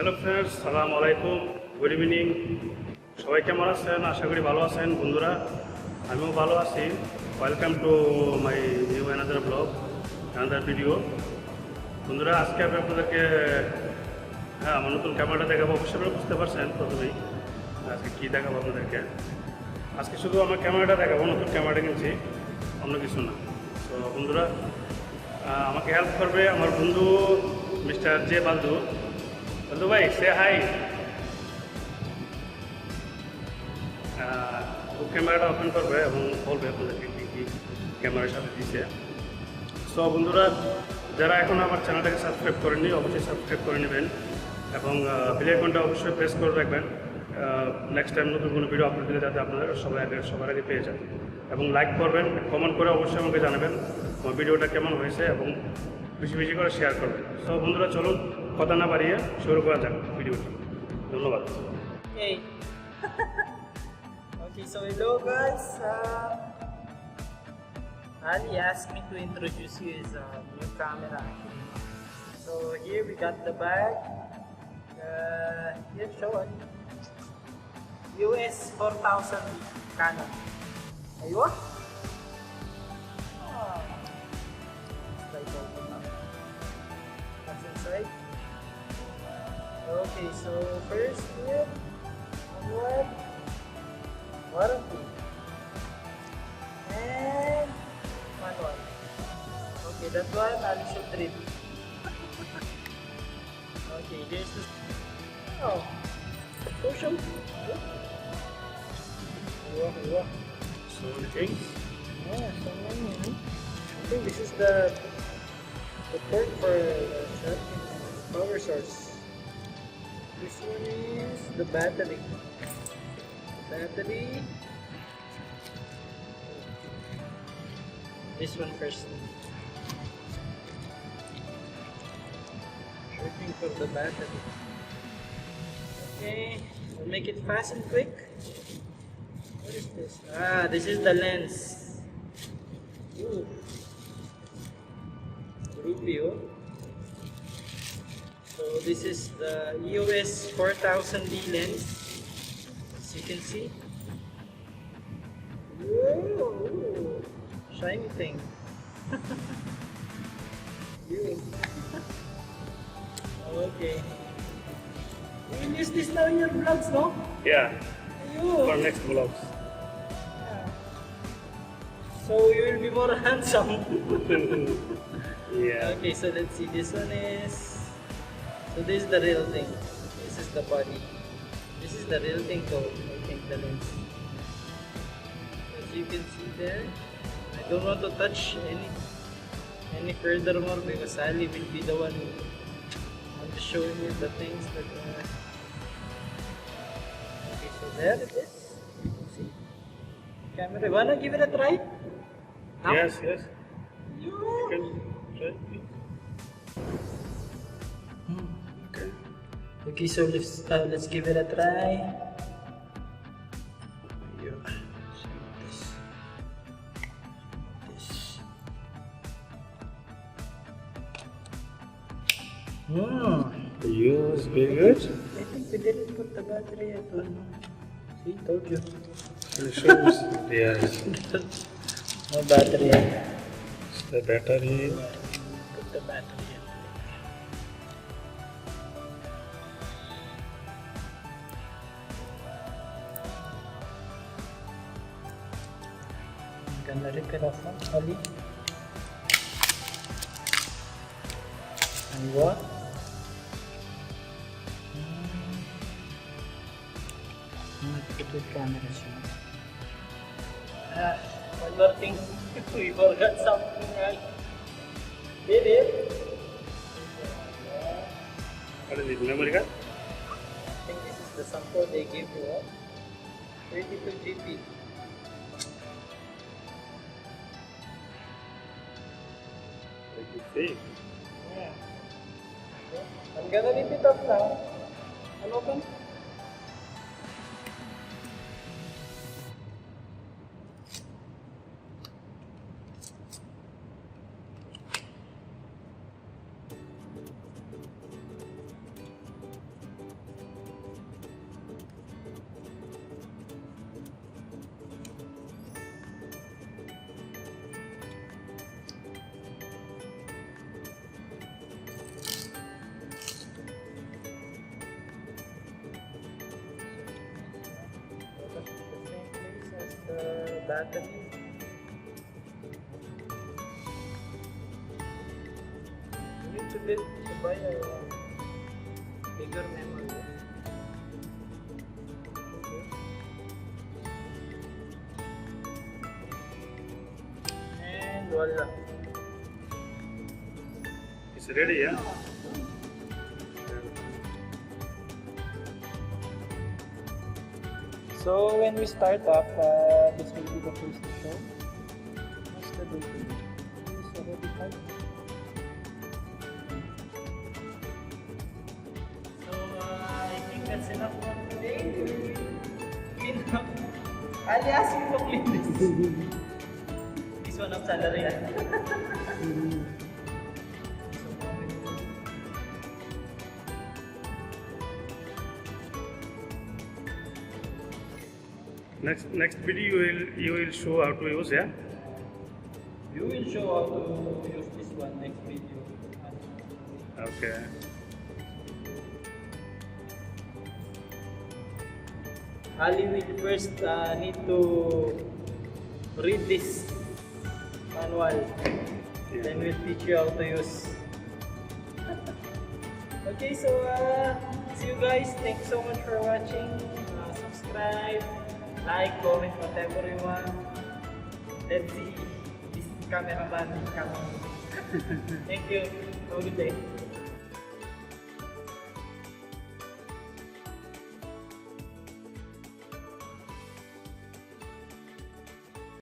Hello friends, সালামু আলাইকুম, good evening. সবাই কেমন আছেন? আশা করি ভালো আছেন বন্ধুরা। আমিও ভালো আছি। Welcome to my new another blog, another video. বন্ধুরা, আজকে আমি আপনাদেরকে আমার নতুন ক্যামেরাটা দেখাবো। অবশ্যই আপনারা বুঝতে পারছেন প্রথমেই আজকে কী দেখাবো আপনাদেরকে। আজকে শুধু আমার ক্যামেরাটা দেখাবো, নতুন ক্যামেরাটা কিনছি, অন্য কিছু না। তো বন্ধুরা, আমাকে হেল্প করবে আমার বন্ধু মিস্টার জে বালদু। বন্ধু ভাই, সে হাই। ও ক্যামেরাটা ওপেন করবে এবং বলবে আপনাদেরকে কী কী ক্যামেরার সাথে দিচ্ছে। সো বন্ধুরা, যারা এখন আমার চ্যানেলটাকে সাবস্ক্রাইব করেননি, অবশ্যই সাবস্ক্রাইব করে নেবেন এবং বেল আইকনটা অবশ্যই প্রেস করে রাখবেন। নেক্সট টাইম নতুন কোনো ভিডিও আপলোড দিলে যাতে আপনারা সবার আগে পেয়ে যান। এবং লাইক করবেন, কমেন্ট করে অবশ্যই আমাকে জানাবেন আমার ভিডিওটা কেমন হয়েছে এবং বেশি বেশি করে শেয়ার করবেন। সো বন্ধুরা, চলুন কথা না বাড়িয়ে শুরু করা যাক ভিডিওটি। ধন্যবাদ। Hey. Okay, so hello guys. Ali asked me to introduce you his new camera. So here we got the bag. Here, show it. EOS 4000 Canon. Ayun. Slide open now. What's inside? Okay, so first here, onward, warranty, and manual. Okay, that one I'll shoot read. Okay, here's the. Oh, show. Wow. So many things. Yeah, so many. I think this is the port for the charging power source. This one is the battery. This one first. Searching for the battery. Okay, we'll make it fast and quick. What is this? Ah, this is the lens. Ooh. Rubio. So this is the EOS 4000D lens, as you can see. Whoa, shiny thing. Okay. You will use this now in your vlogs, no? Yeah, Ayun. for next vlogs. Yeah. So you will be more handsome. Yeah. Okay, so let's see. This one is. So this is the real thing. This is the body. This is the real thing though, I think, the lens. As you can see there, I don't want to touch any furthermore because Ali will be the one showing you the things that okay, so there it is. You can see. Camera, wanna give it a try? Now? Yes. You can try. Okay, so let's give it a try. Use very good. I think we didn't put the battery at all. See, told you. It shows. Yes. No battery yet. It's the battery. Put the battery in. I'm gonna rip it off now, Ali. And what? Put with cameras. One more thing. We forgot something, right? Did it? What is it? Memory card? I think this is the sample they give you. 32 GB. Let me see. Yeah. I'm gonna rip it off now. I'll open. battery. You need to buy a bigger memory. And voila. It's ready, yeah? So when we start up, this will be the first show. What's the date? It's already time. So I think that's enough for today. Clean up. Ali ask you to clean this. This one of salary. Next video you will show how to use, yeah? You will show how to use this one next video. Okay. Ali will first need to read this manual. Then we'll teach you how to use. Okay, so see you guys. Thanks so much for watching. Subscribe, like, comment, whatever you want. Let's see this cameraman coming. Thank you. Have a good day.